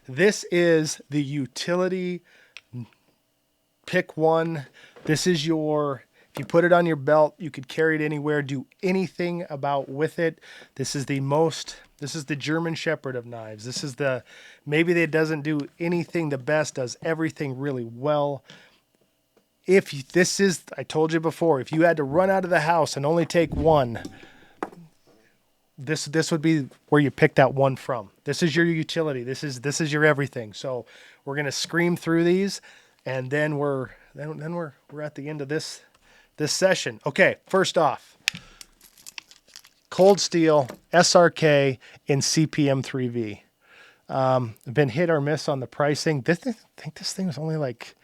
This is the utility pick one. This is your, if you put it on your belt, you could carry it anywhere, do anything about with it. This is the German Shepherd of knives. This is the, maybe it doesn't do anything the best, does everything really well. This is, I told you before, if you had to run out of the house and only take one, this would be where you pick that one from. This is your utility. This is your everything. So we're gonna scream through these, and then we're at the end of this session. Okay, first off, Cold Steel SRK in CPM 3V. Been hit or miss on the pricing. I think this thing was only like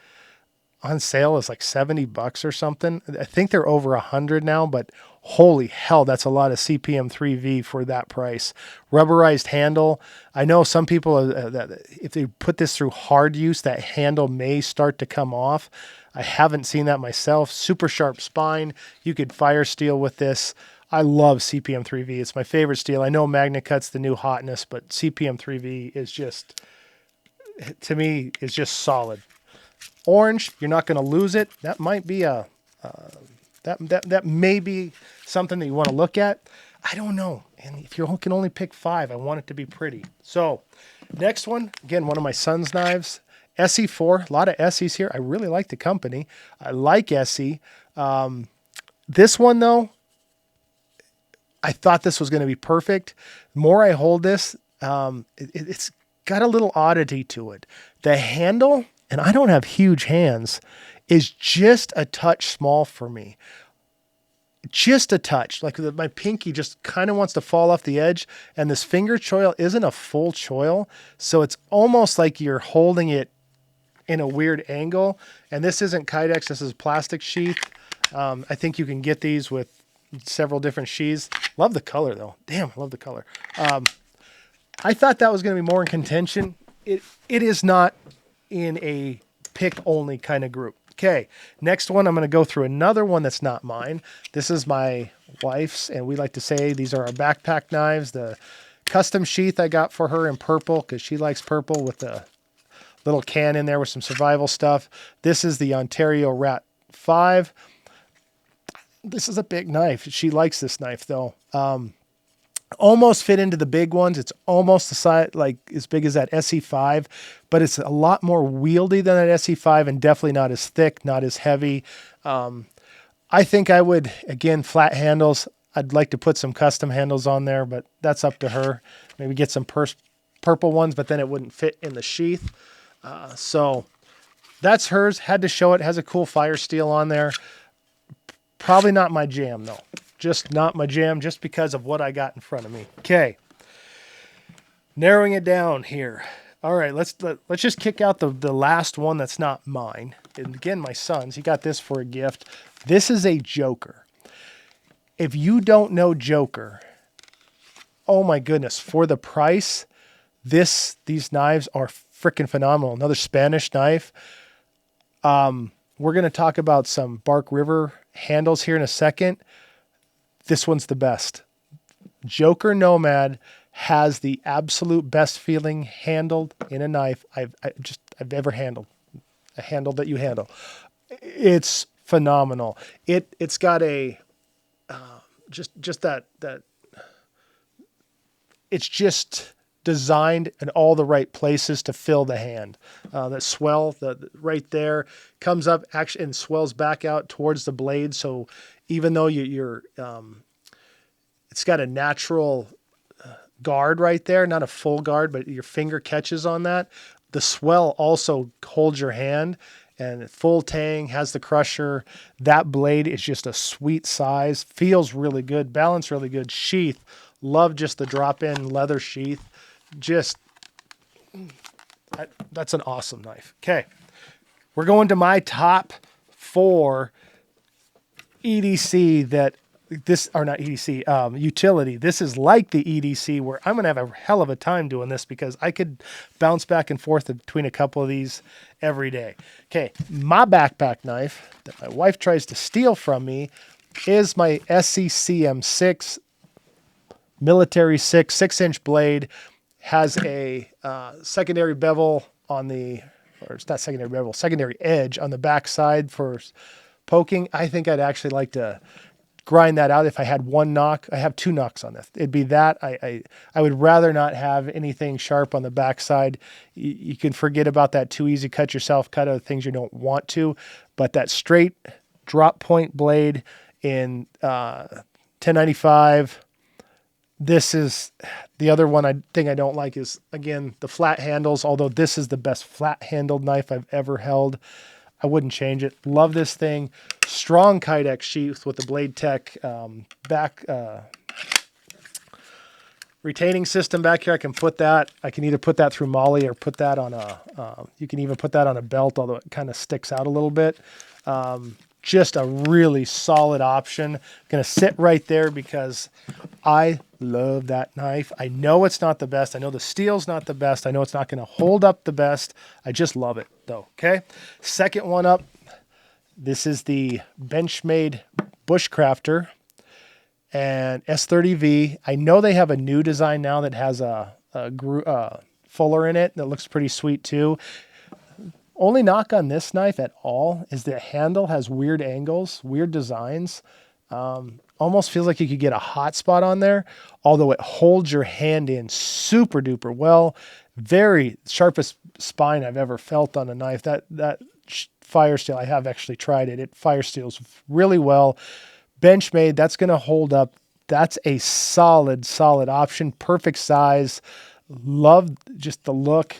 on sale is like $70 or something. I think they're over 100 now, but holy hell, that's a lot of CPM 3V for that price. Rubberized handle. I know some people that if they put this through hard use, that handle may start to come off. I haven't seen that myself. Super sharp spine. You could fire steel with this. I love CPM 3V. It's my favorite steel. I know MagnaCut's the new hotness, but CPM 3V is just, to me, is just solid. Orange, you're not going to lose it. That might be that may be something that you want to look at. I don't know. And if you can only pick 5, I want it to be pretty. So next one, again, one of my son's knives, SE4. A lot of SEs here. I really like the company. I like SE. This one though, I thought this was going to be perfect. The more I hold this, it's got a little oddity to it. The handle, and I don't have huge hands, is just a touch small for me. Just a touch. Like my pinky just kind of wants to fall off the edge, and this finger choil isn't a full choil, so it's almost like you're holding it in a weird angle. And this isn't Kydex, this is plastic sheath. I think you can get these with several different sheaths. Love the color though. Damn, I love the color. I thought that was going to be more in contention. It is not in a pick only kind of group. Okay, next one, I'm going to go through another one that's not mine. This is my wife's, and we like to say these are our backpack knives. The custom sheath I got for her in purple because she likes purple with the little can in there with some survival stuff. This is the Ontario Rat 5. This is a big knife. She likes this knife though. Almost fit into the big ones. It's almost the size, like as big as that SE5, but it's a lot more wieldy than that SE5 and definitely not as thick, not as heavy. I think I would, again, flat handles. I'd like to put some custom handles on there, but that's up to her. Maybe get some purple ones, but then it wouldn't fit in the sheath. So that's hers. Had to show it. Has a cool fire steel on there. Probably not my jam though. Just not my jam, just because of what I got in front of me. Okay, narrowing it down here. All right, let's just kick out the last one that's not mine. And again, my son's. He got this for a gift. This is a Joker. If you don't know Joker, oh my goodness, for the price, these knives are freaking phenomenal. Another Spanish knife. We're going to talk about some Bark River handles here in a second. This one's the best. Joker Nomad has the absolute best feeling handled in a knife I've ever handled. A handle that you handle. It's phenomenal. It's got a just that it's just designed in all the right places to fill the hand. That swell right there comes up actually and swells back out towards the blade. So even though you're it's got a natural guard right there, not a full guard, but your finger catches on that. The swell also holds your hand, and full tang has the crusher. That blade is just a sweet size, feels really good, balance really good. Sheath, love just the drop-in leather sheath. That's an awesome knife. Okay, we're going to my top 4 EDC utility. This is like the EDC where I'm going to have a hell of a time doing this because I could bounce back and forth between a couple of these every day. Okay, my backpack knife that my wife tries to steal from me is my SCCM6 Military 6 6-inch blade. has a secondary bevel on the, or it's not secondary bevel, secondary edge on the back side for poking. I think I'd actually like to grind that out. If I had one knock, I have two knocks on this. It'd be that. I would rather not have anything sharp on the backside. You can forget about that too easy cut yourself, cut other things you don't want to, but that straight drop point blade in 1095. This is the other one thing I don't like is, again, the flat handles. Although this is the best flat handled knife I've ever held, I wouldn't change it. Love this thing. Strong Kydex sheath with the Blade Tech back retaining system back here. I can put that. I can either put that through Molly or put that on a. You can even put that on a belt, although it kind of sticks out a little bit. Just a really solid option. Going to sit right there because I love that knife. I know it's not the best. I know the steel's not the best. I know it's not going to hold up the best. I just love it though. Okay. Second one up. This is the Benchmade Bushcrafter and S30V. I know they have a new design now that has a fuller in it that looks pretty sweet too. Only knock on this knife at all is the handle has weird angles, weird designs. Almost feels like you could get a hot spot on there, although it holds your hand in super duper well. Very sharpest spine I've ever felt on a knife. That fire steel, I have actually tried it. It fire steels really well. Benchmade, that's going to hold up. That's a solid option. Perfect size. Love just the look.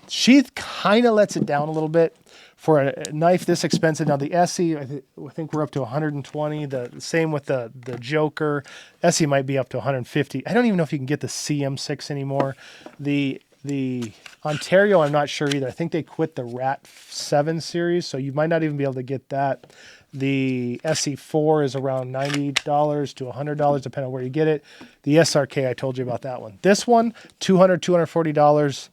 Sheath kind of lets it down a little bit for a knife this expensive. Now the Essie, I think we're up to 120. The same with the Joker. Essie might be up to 150. I don't even know if you can get the CM6 anymore. The Ontario, I'm not sure either. I think they quit the Rat 7 series, so you might not even be able to get that. The SE4 is around $90 to $100, depending on where you get it. The SRK, I told you about that one. This one, $200, $240.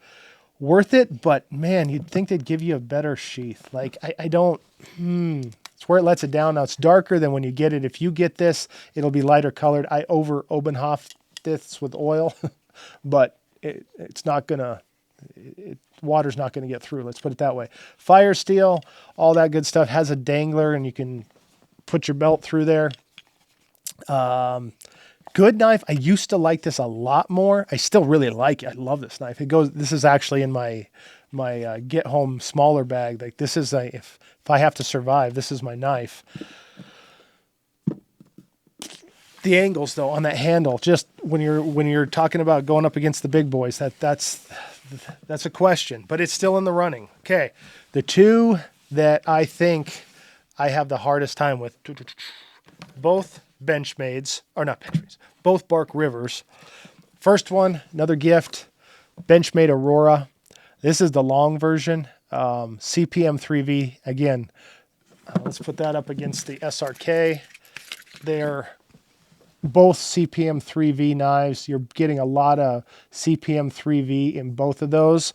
Worth it, but man, you'd think they'd give you a better sheath. Like, I don't, it's where it lets it down. Now, it's darker than when you get it. If you get this, it'll be lighter colored. I over Obenhoff this with oil, but it's not gonna, water's not gonna get through. Let's put it that way. Fire steel, all that good stuff. Has a dangler, and you can put your belt through there. Good knife. I used to like this a lot more. I still really like it. I love this knife. This is actually in my get home smaller bag. Like, this is if I have to survive, this is my knife. The angles though on that handle, just when you're talking about going up against the big boys, that's a question, but it's still in the running. Okay. The two that I think I have the hardest time with, both Benchmades, or not Benchmades, both Bark Rivers. First one, another gift, Benchmade Aurora. This is the long version, CPM 3V. Again, let's put that up against the SRK. They're both CPM 3V knives. You're getting a lot of CPM 3V in both of those.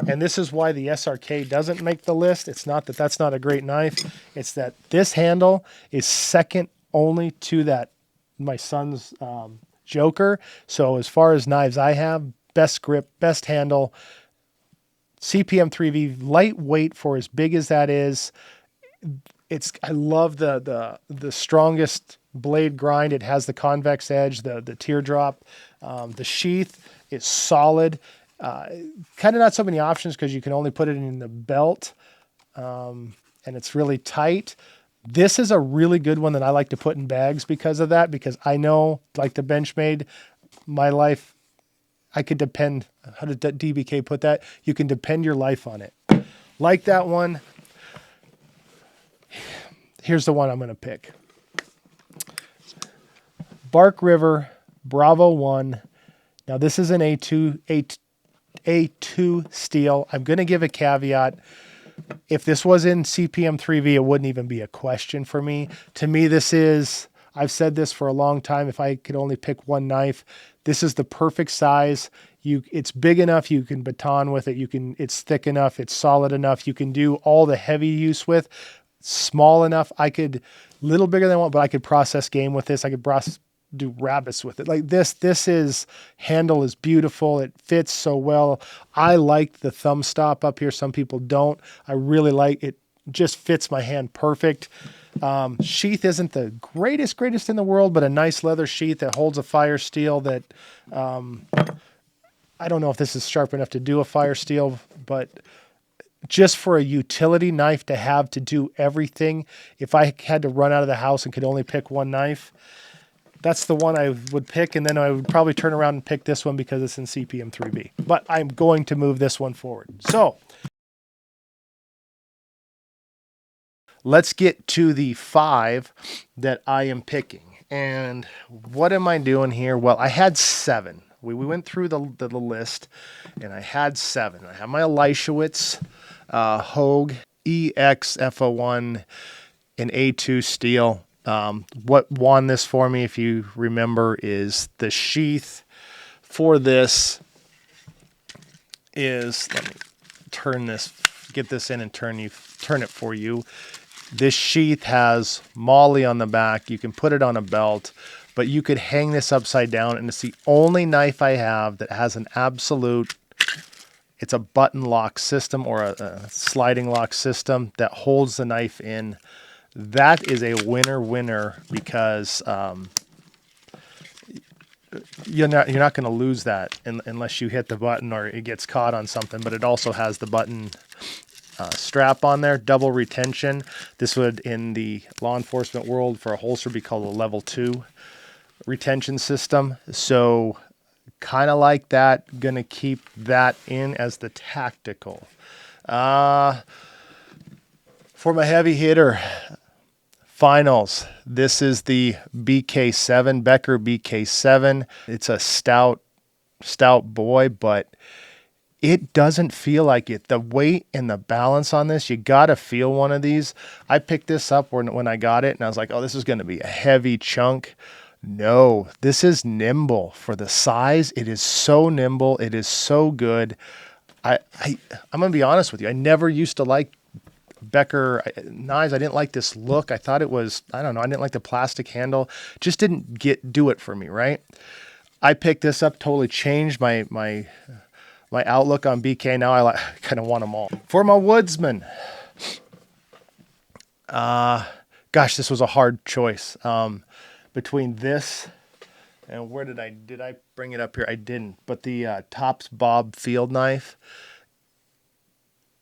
And this is why the SRK doesn't make the list. It's not that that's not a great knife. It's that this handle is second only to that my son's Joker. So as far as knives I have, best grip, best handle, CPM 3V, lightweight for as big as that is. I love the strongest blade grind. It has the convex edge, the teardrop. The sheath is solid. Kind of not so many options because you can only put it in the belt, and it's really tight. This is a really good one that I like to put in bags because of that, because I know, like the Benchmade, my life, I could depend, how did DBK put that? You can depend your life on it. Like that one. Here's the one I'm going to pick. Bark River Bravo 1. Now this is an A2 steel. I'm going to give a caveat. If this was in CPM 3V, it wouldn't even be a question for me. To me, this is, I've said this for a long time, if I could only pick one knife, this is the perfect size. It's big enough, you can baton with it. It's thick enough, it's solid enough. You can do all the heavy use with. Small enough, little bigger than one, but I could process game with this. I could do rabbits with it. Like this is handle is beautiful. It fits so well. I like the thumb stop up here. Some people don't. I really like it. Just fits my hand perfect. Sheath isn't the greatest in the world, but a nice leather sheath that holds a fire steel that, I don't know if this is sharp enough to do a fire steel, but just for a utility knife to have to do everything. If I had to run out of the house and could only pick one knife, that's the one I would pick. And then I would probably turn around and pick this one because it's in CPM 3B, but I'm going to move this one forward. So let's get to the 5 that I am picking. And what am I doing here? Well, I had 7. We went through the list, and I had 7. I have my Elishewitz, Hogue, EX-F01, and A2 steel. What won this for me, if you remember, is the sheath for this is, let me turn this, get this in and turn it for you. This sheath has MOLLE on the back. You can put it on a belt, but you could hang this upside down, and it's the only knife I have that has an absolute, it's a button lock system or a sliding lock system that holds the knife in. That is a winner because you're not going to lose that unless you hit the button or it gets caught on something. But it also has the button strap on there, double retention. This would, in the law enforcement world, for a holster be called a level 2 retention system. So kind of like that, gonna keep that in as the tactical. For my heavy hitter finals, this is the BK7, Becker BK7. It's a stout boy, but it doesn't feel like it. The weight and the balance on this, you got to feel one of these. I picked this up when I got it, and I was like, oh, this is going to be a heavy chunk. No, this is nimble. For the size, it is so nimble. It is so good. I'm going to be honest with you. I never used to like Becker knives. I didn't like this look. I thought it was, I don't know, I didn't like the plastic handle. Just didn't do it for me, right? I picked this up, totally changed my outlook on BK. Now I kind of want them all. For my Woodsman, gosh, this was a hard choice. Between this and where did I bring it up here? I didn't, but the Tops Bob field knife.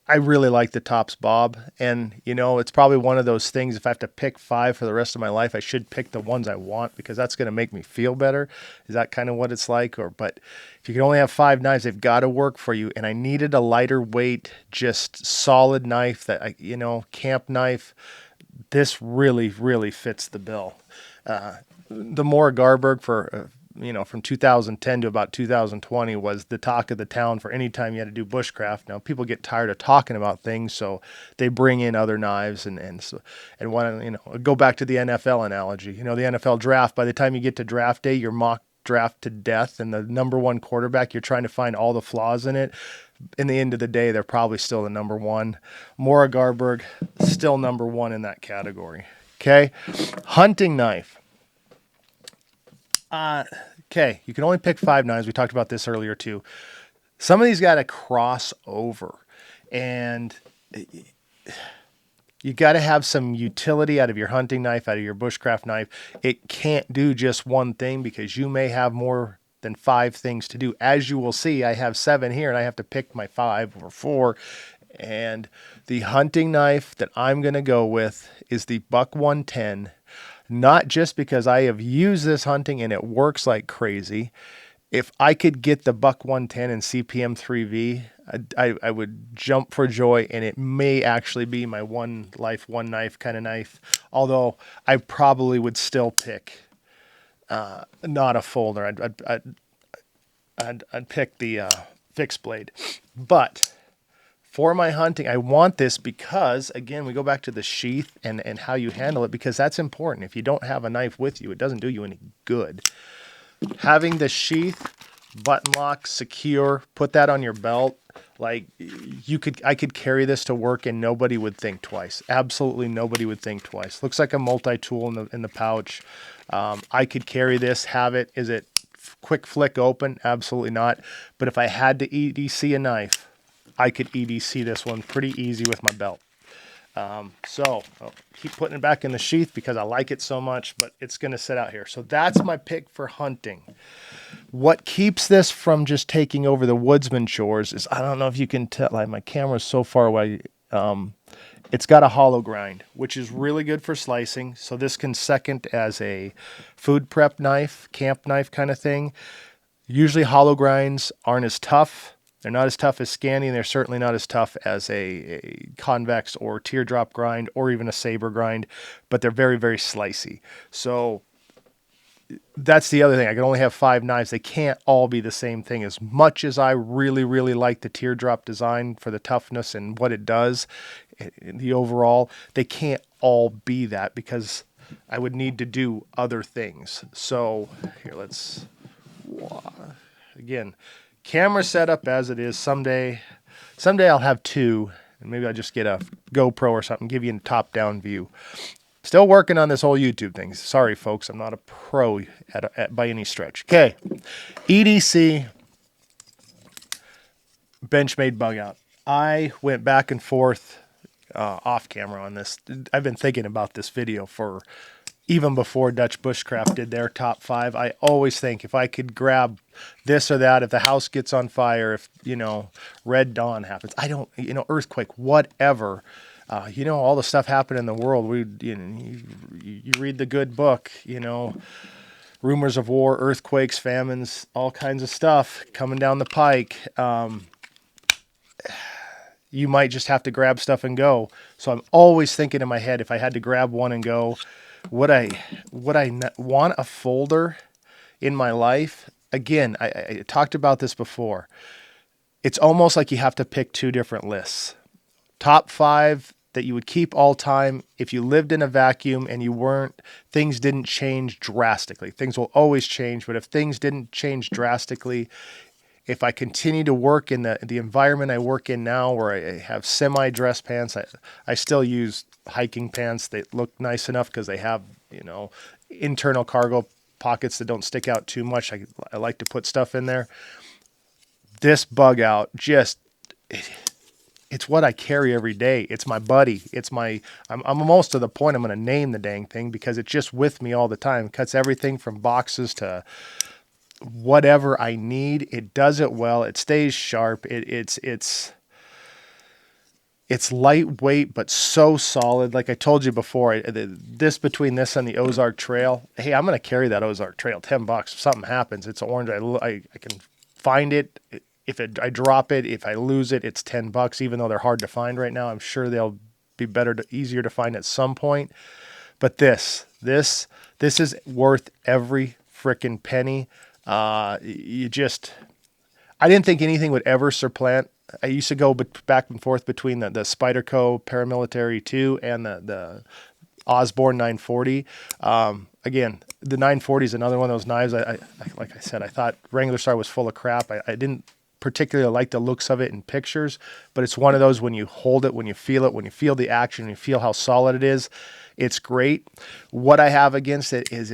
I really like the Tops Bob, and you know, it's probably one of those things, if I have to pick 5 for the rest of my life, I should pick the ones I want because that's going to make me feel better. Is that kind of what it's like? But if you can only have 5 knives, they've got to work for you. And I needed a lighter weight, just solid knife that camp knife. This really, really fits the bill. The Mora Garberg for from 2010 to about 2020 was the talk of the town for any time you had to do bushcraft. Now people get tired of talking about things, so they bring in other knives and want to go back to the NFL analogy. The NFL draft. By the time you get to draft day, you're mock draft to death, and the number 1 quarterback, you're trying to find all the flaws in it. In the end of the day, they're probably still the number 1. Mora Garberg, still number 1 in that category. Okay, hunting knife. Okay, you can only pick 5 knives. We talked about this earlier too. Some of these got to cross over, and you got to have some utility out of your hunting knife, out of your bushcraft knife. It can't do just one thing because you may have more than 5 things to do. As you will see, I have 7 here, and I have to pick my 5 or 4. And the hunting knife that I'm going to go with is the Buck 110. Not just because I have used this hunting and it works like crazy. If I could get the Buck 110 and CPM 3V, I would jump for joy, and it may actually be my one life, one knife kind of knife. Although I probably would still pick not a folder. I'd pick the fixed blade. But for my hunting, I want this because, again, we go back to the sheath and how you handle it, because that's important. If you don't have a knife with you, it doesn't do you any good. Having the sheath, button lock, secure, put that on your belt. Like I could carry this to work and nobody would think twice. Absolutely nobody would think twice. Looks like a multi-tool in the pouch. I could carry this, have it. Is it quick flick open? Absolutely not. But if I had to EDC a knife, I could EDC this one pretty easy with my belt. So I'll keep putting it back in the sheath because I like it so much, but it's going to sit out here. So that's my pick for hunting. What keeps this from just taking over the woodsman chores is, I don't know if you can tell, like my camera's so far away. It's got a hollow grind, which is really good for slicing. So this can second as a food prep knife, camp knife kind of thing. Usually hollow grinds aren't as tough. They're not as tough as Scandi, and they're certainly not as tough as a convex or teardrop grind or even a saber grind, but they're very, very slicey. So that's the other thing. I can only have 5 knives. They can't all be the same thing. As much as I really, really like the teardrop design for the toughness and what it does, the overall, they can't all be that because I would need to do other things. So here, again, camera setup as it is. Someday I'll have 2, and maybe I'll just get a GoPro or something, give you a top-down view. Still working on this whole YouTube thing. Sorry, folks, I'm not a pro by any stretch. Okay, EDC Benchmade bug out. I went back and forth off camera on this. I've been thinking about this video for even before Dutch Bushcraft did their top 5. I always think if I could grab this or that, if the house gets on fire, if, Red Dawn happens, earthquake, whatever, all the stuff happened in the world. You read the good book, rumors of war, earthquakes, famines, all kinds of stuff coming down the pike. You might just have to grab stuff and go. So I'm always thinking in my head, if I had to grab one and go, would I want a folder in my life? Again, I talked about this before. It's almost like you have to pick 2 different lists. Top 5 that you would keep all time if you lived in a vacuum and things didn't change drastically. Things will always change, but if things didn't change drastically, if I continue to work in the environment I work in now, where I have semi-dress pants, I still use hiking pants. They look nice enough because they have, internal cargo pockets that don't stick out too much. I like to put stuff in there. This bug out, it's what I carry every day. It's my buddy. I'm almost to the point I'm going to name the dang thing because it's just with me all the time. It cuts everything from boxes to whatever I need. It does it well. It stays sharp. It's lightweight, but so solid. Like I told you before, this between this and the Ozark Trail, hey, I'm going to carry that Ozark Trail, $10. If something happens, it's orange. I can find it. I drop it, if I lose it, it's $10, even though they're hard to find right now. I'm sure they'll be easier to find at some point. But this is worth every frickin' penny. I didn't think anything would ever supplant. I used to go back and forth between the Spyderco Paramilitary 2 and the Osborne 940. Again, the 940 is another one of those knives. Like I said, I thought Wrangler Star was full of crap. I didn't particularly like the looks of it in pictures, but it's one of those when you hold it, when you feel the action, when you feel how solid it is, it's great. What I have against it is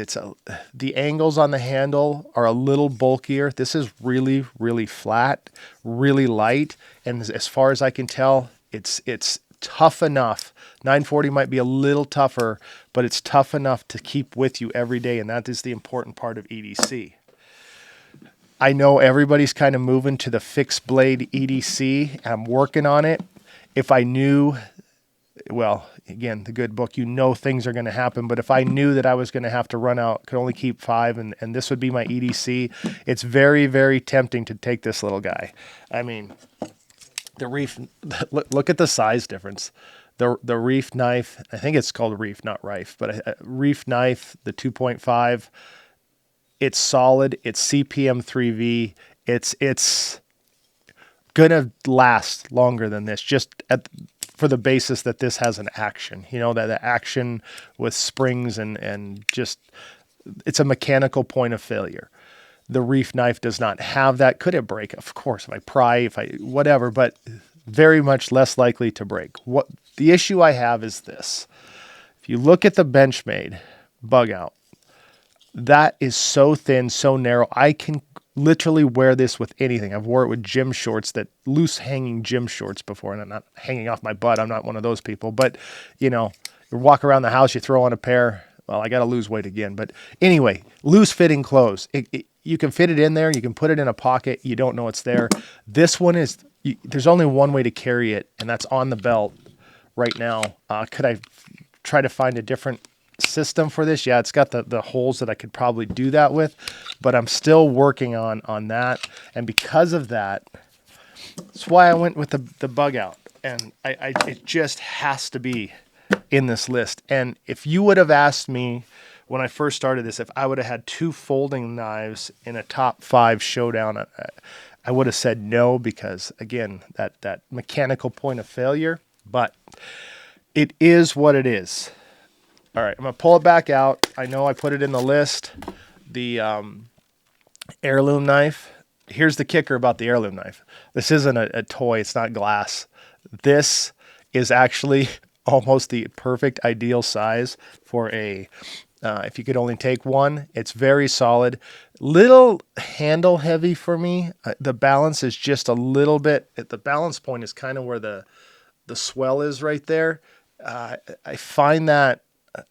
the angles on the handle are a little bulkier. This is really, really flat, really light, and as far as I can tell, it's tough enough. 940 might be a little tougher, but it's tough enough to keep with you every day, and that is the important part of EDC. I know everybody's kind of moving to the fixed blade EDC. I'm working on it. If I knew, well, again, the good book, things are going to happen. But if I knew that I was going to have to run out, could only keep 5, and this would be my EDC, it's very, very tempting to take this little guy. I mean, the Reef, look at the size difference. The Reef knife, I think it's called Reef, not Rife, but a Reef knife, the 2.5, it's solid. It's CPM 3V. It's gonna last longer than this, just for the basis that this has an action. That the action with springs and just it's a mechanical point of failure. The Reef knife does not have that. Could it break? Of course, if I pry, if I whatever, but very much less likely to break. What the issue I have is this. If you look at the Benchmade Bug Out, that is so thin, so narrow. I can literally wear this with anything. I've wore it with gym shorts, that loose hanging gym shorts before, and I'm not hanging off my butt. I'm not one of those people, but you know, you walk around the house, you throw on a pair. Well, I got to lose weight again, but anyway, loose fitting clothes. You can fit it in there. You can put it in a pocket. You don't know it's there. This one is, there's only one way to carry it, and that's on the belt right now. Could I try to find a different system for this? Yeah, it's got the holes that I could probably do that with, but I'm still working on that. And because of that, that's why I went with the Bug Out. And it just has to be in this list. And if you would have asked me when I first started this, if I would have had 2 folding knives in a top 5 showdown, I would have said no, because again, that mechanical point of failure, but it is what it is. All right, I'm gonna pull it back out. I know I put it in the list, the heirloom knife. Here's the kicker about the heirloom knife. This isn't a toy, it's not glass. This is actually almost the perfect ideal size for a, if you could only take one. It's very solid. Little handle heavy for me. The balance is just a little bit, the balance point is kind of where the swell is right there. I find that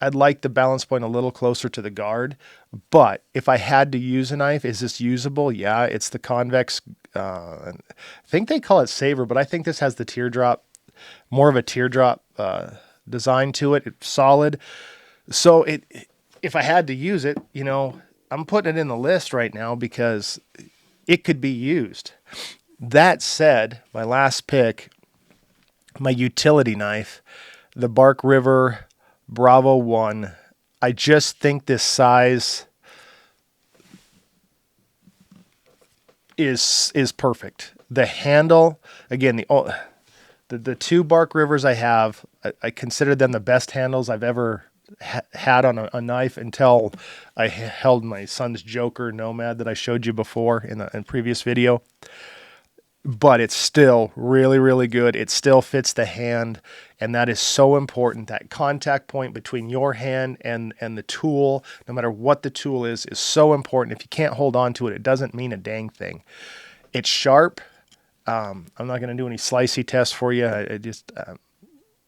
I'd like the balance point a little closer to the guard, but if I had to use a knife, is this usable? Yeah, it's the convex, I think they call it saver, but I think this has the teardrop, more of a teardrop design to it. It's solid. So if I had to use it, you know, I'm putting it in the list right now because it could be used. That said, my last pick, my utility knife, the Bark River Bravo 1. I just think this size is perfect. The handle, again, the 2 Bark Rivers I have, I consider them the best handles I've ever had on a knife until I held my son's Joker Nomad that I showed you before in previous video. But it's still really, really good. It still fits the hand, and that is so important. That contact point between your hand and the tool, no matter what the tool is so important. If you can't hold on to it, it doesn't mean a dang thing. It's sharp. I'm not going to do any slicey tests for you. I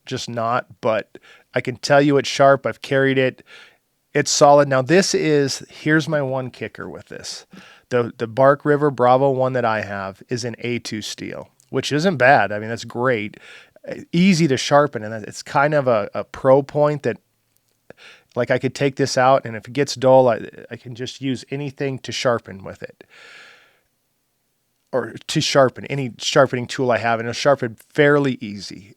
just not, but I can tell you it's sharp. I've carried it. It's solid. Now here's my one kicker with this. The Bark River Bravo 1 that I have is an A2 steel, which isn't bad. I mean, that's great. Easy to sharpen, and it's kind of a pro point that, like, I could take this out, and if it gets dull, I can just use anything to sharpen with it. Or to sharpen, any sharpening tool I have, and it'll sharpen fairly easy.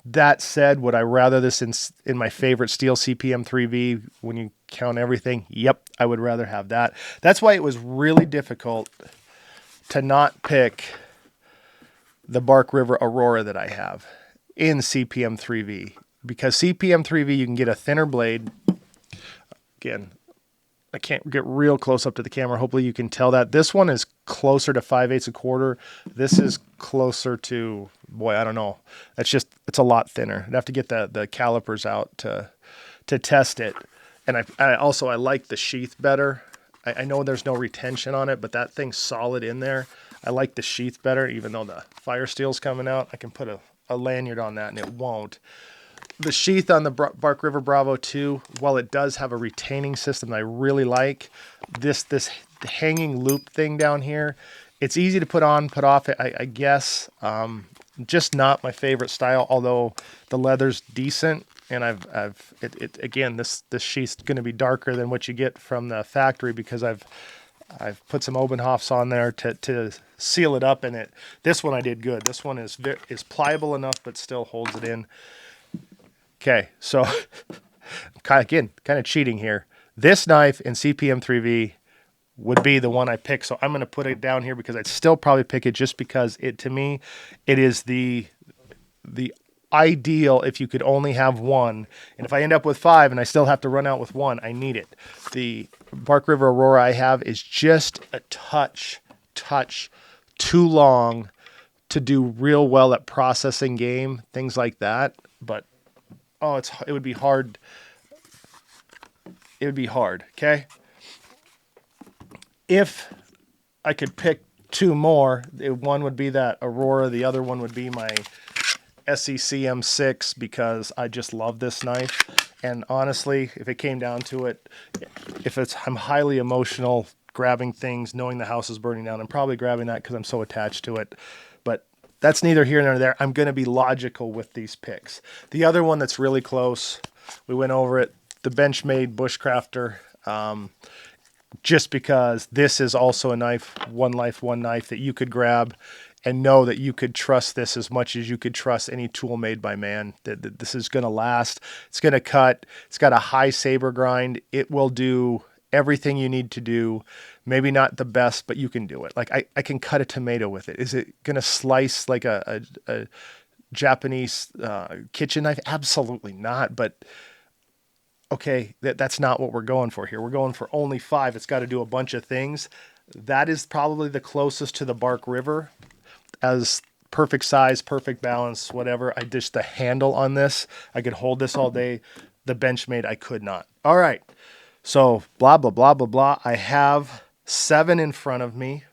That said, would I rather this in my favorite steel CPM 3V when you count everything? Yep, I would rather have that. That's why it was really difficult to not pick the Bark River Aurora that I have in CPM 3V, because CPM 3V you can get a thinner blade. Again, I can't get real close up to the camera. Hopefully you can tell that. This one is closer to 5/8 a quarter. This is closer to, boy, I don't know. It's a lot thinner. I'd have to get the calipers out to test it. And I like the sheath better. I know there's no retention on it, but that thing's solid in there. I like the sheath better, even though the Fire Steel's coming out. I can put a lanyard on that and it won't. The sheath on the Bark River Bravo 2, while it does have a retaining system that I really like, this hanging loop thing down here, it's easy to put on, put off, I guess. Just not my favorite style, although the leather's decent. And again, this sheath's going to be darker than what you get from the factory, because I've put some Obenhoffs on there to seal it up, and this one I did good. This one is pliable enough, but still holds it in. Okay, so kind of cheating here. This knife in CPM 3V would be the one I pick. So I'm going to put it down here because I'd still probably pick it, just because to me, it is the ideal if you could only have one. And if I end up with 5 and I still have to run out with one, I need it. The Bark River Aurora I have is just a touch too long to do real well at processing game, things like that. But it would be hard. It would be hard. Okay. If I could pick two more, one would be that Aurora. The other one would be my SEC M6 because I just love this knife. And honestly, if it came down to it, I'm highly emotional grabbing things, knowing the house is burning down, I'm probably grabbing that because I'm so attached to it. But that's neither here nor there. I'm going to be logical with these picks. The other one that's really close, we went over it, the Benchmade Bushcrafter. Just because this is also a knife, one life, one knife that you could grab and know that you could trust this as much as you could trust any tool made by man. That this is going to last. It's going to cut. It's got a high saber grind. It will do everything you need to do. Maybe not the best, but you can do it. Like I can cut a tomato with it. Is it going to slice like a Japanese kitchen knife? Absolutely not. But okay, that's not what we're going for here. We're going for only 5. It's got to do a bunch of things. That is probably the closest to the Bark River as perfect size, perfect balance, whatever. The handle on this, I could hold this all day. The Benchmade, I could not. All right. So blah, blah, blah, blah, blah. I have 7 in front of me.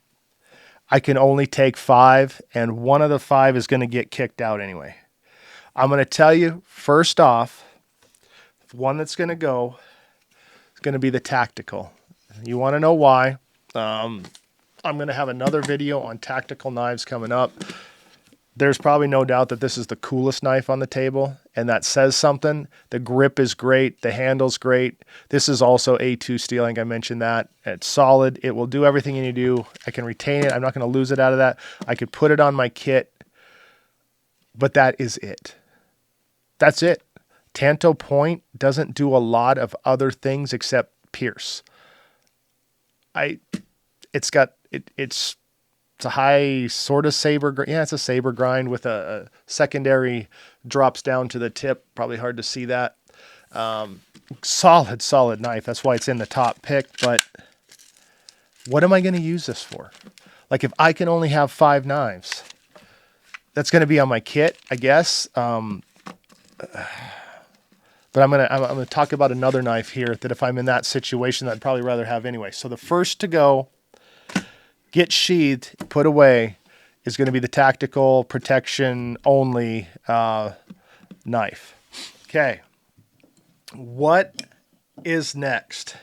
I can only take 5, and one of the 5 is going to get kicked out anyway. I'm going to tell you, first off, one that's going to go is going to be the Tactical. You want to know why? I'm going to have another video on tactical knives coming up. There's probably no doubt that this is the coolest knife on the table, and that says something. The grip is great. The handle's great. This is also A2 steel. I think I mentioned that. It's solid. It will do everything you need to do. I can retain it. I'm not going to lose it out of that. I could put it on my kit, but that is it. That's it. Tanto Point doesn't do a lot of other things except pierce. It's a high sort of saber. Yeah, it's a saber grind with a secondary drops down to the tip. Probably hard to see that. Solid knife. That's why it's in the top pick. But what am I going to use this for? Like if I can only have 5 knives, that's going to be on my kit, I guess. But I'm gonna talk about another knife here that if I'm in that situation, I'd probably rather have anyway. So the first to go, get sheathed, put away, is going to be the Tactical protection only knife. Okay. What is next?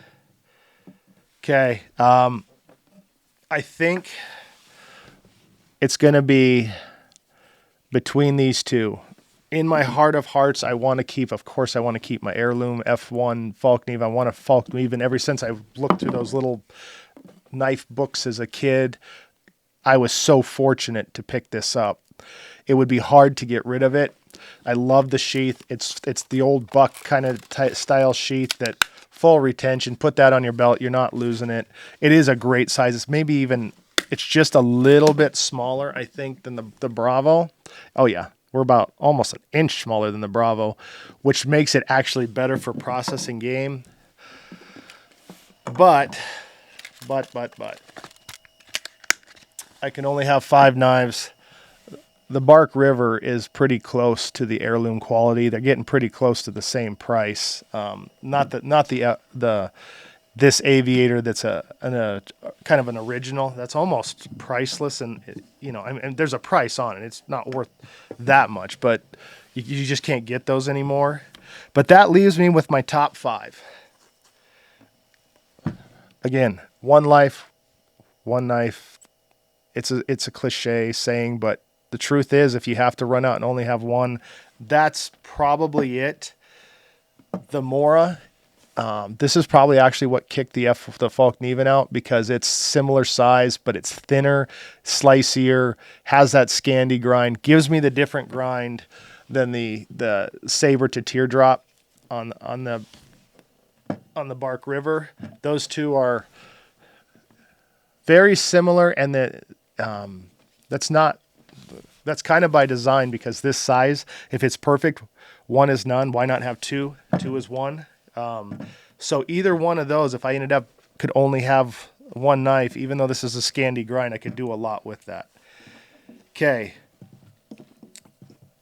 Okay. I think it's going to be between these two. In my heart of hearts, I want to keep my heirloom F1 Falkneve. I want a Falkneve, and ever since I've looked through those little knife books as a kid, I was so fortunate to pick this up. It would be hard to get rid of it. I love the sheath. It's the old buck kind of style sheath that full retention. Put that on your belt. You're not losing it. It is a great size. It's just a little bit smaller, I think, than the Bravo. Oh yeah. We're about almost an inch smaller than the Bravo, which makes it actually better for processing game. But, I can only have 5 knives. The Bark River is pretty close to the heirloom quality. They're getting pretty close to the same price. Not this Aviator that's a kind of an original. That's almost priceless, and and there's a price on it. It's not worth that much, but you just can't get those anymore. But that leaves me with my top 5. Again, one life, one knife. It's a cliche saying, but the truth is, if you have to run out and only have one, that's probably it. The Mora. This is probably actually what kicked the Falkneven out because it's similar size, but it's thinner, slicier, has that Scandi grind, gives me the different grind than the Saber to Teardrop on the Bark River. Those two are very similar, and that's kind of by design because this size, if it's perfect, 1 is none. Why not have 2? 2 is 1. So either one of those, if I ended up could only have one knife, even though this is a Scandi grind, I could do a lot with that. Okay.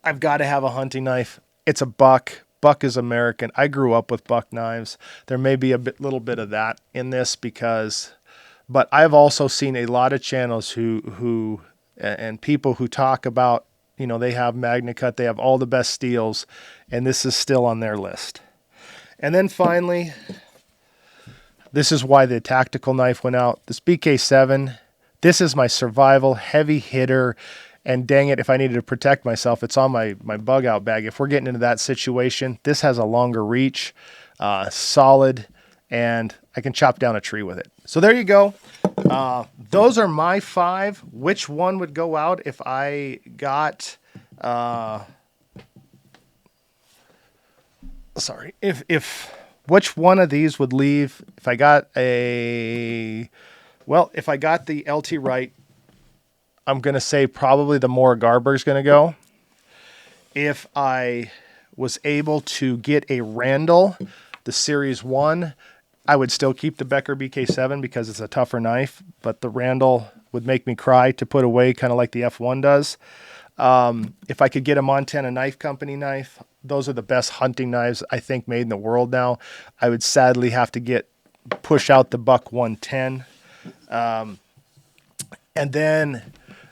I've got to have a hunting knife. It's a buck. Buck is American. I grew up with buck knives. There may be little bit of that in this but I've also seen a lot of channels who and people who talk about, they have MagnaCut, they have all the best steels, and this is still on their list. And then finally, this is why the tactical knife went out. This BK7, this is my survival heavy hitter. And dang it, if I needed to protect myself, it's on my bug out bag. If we're getting into that situation, this has a longer reach, solid, and I can chop down a tree with it. So there you go. Those are my 5. Which one would go out if I got, which one of these would leave if I got if I got the LT Wright, I'm going to say probably the Mora Garberg is going to go. If I was able to get a Randall, the Series 1, I would still keep the Becker BK7 because it's a tougher knife, but the Randall would make me cry to put away, kind of like the F1 does. If I could get a Montana Knife Company knife, those are the best hunting knives I think made in the world now. I would sadly have to push out the Buck 110. And then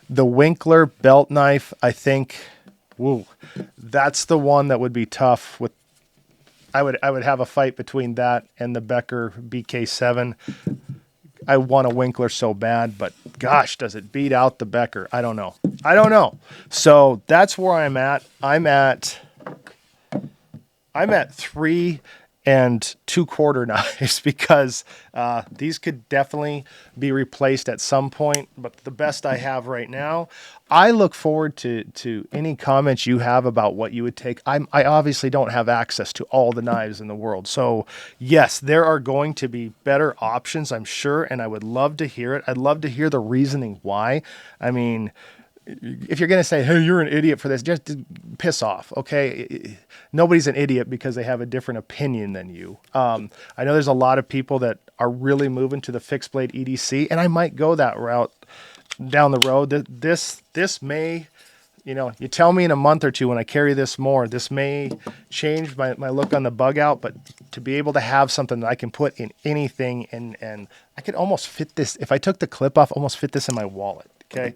the Winkler belt knife, I think, that's the one that would be tough. I would have a fight between that and the Becker BK7. I want a Winkler so bad, but gosh, does it beat out the Becker? I don't know. So that's where I'm at. I'm at 3 2/4 knives because these could definitely be replaced at some point, but the best I have right now. I look forward to any comments you have about what you would take. I obviously don't have access to all the knives in the world, so yes, there are going to be better options, I'm sure, and I would love to hear it. I'd love to hear the reasoning why. I mean, if you're going to say, hey, you're an idiot for this, just piss off, okay? Nobody's an idiot because they have a different opinion than you. I know there's a lot of people that are really moving to the fixed blade EDC, and I might go that route down the road. This may, you tell me in a month or two when I carry this more, this may change my look on the bug out, but to be able to have something that I can put in anything, and I could almost fit this, if I took the clip off, almost fit this in my wallet, okay?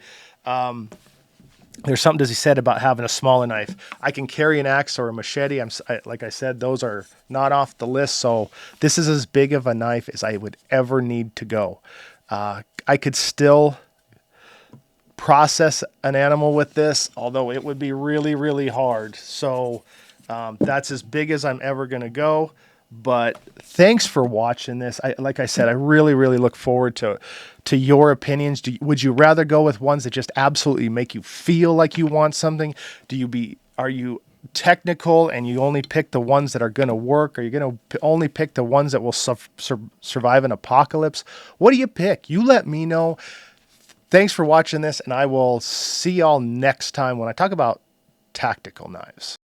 There's something to be said about having a smaller knife. I can carry an axe or a machete. Like I said, those are not off the list. So this is as big of a knife as I would ever need to go. I could still process an animal with this, although it would be really, really hard. So that's as big as I'm ever going to go. But thanks for watching this. Like I said, I really, really look forward to your opinions. Would you rather go with ones that just absolutely make you feel like you want something? Are you technical and you only pick the ones that are going to work? Are you going to only pick the ones that will survive an apocalypse? What do you pick? You let me know. Thanks for watching this, and I will see y'all next time when I talk about tactical knives.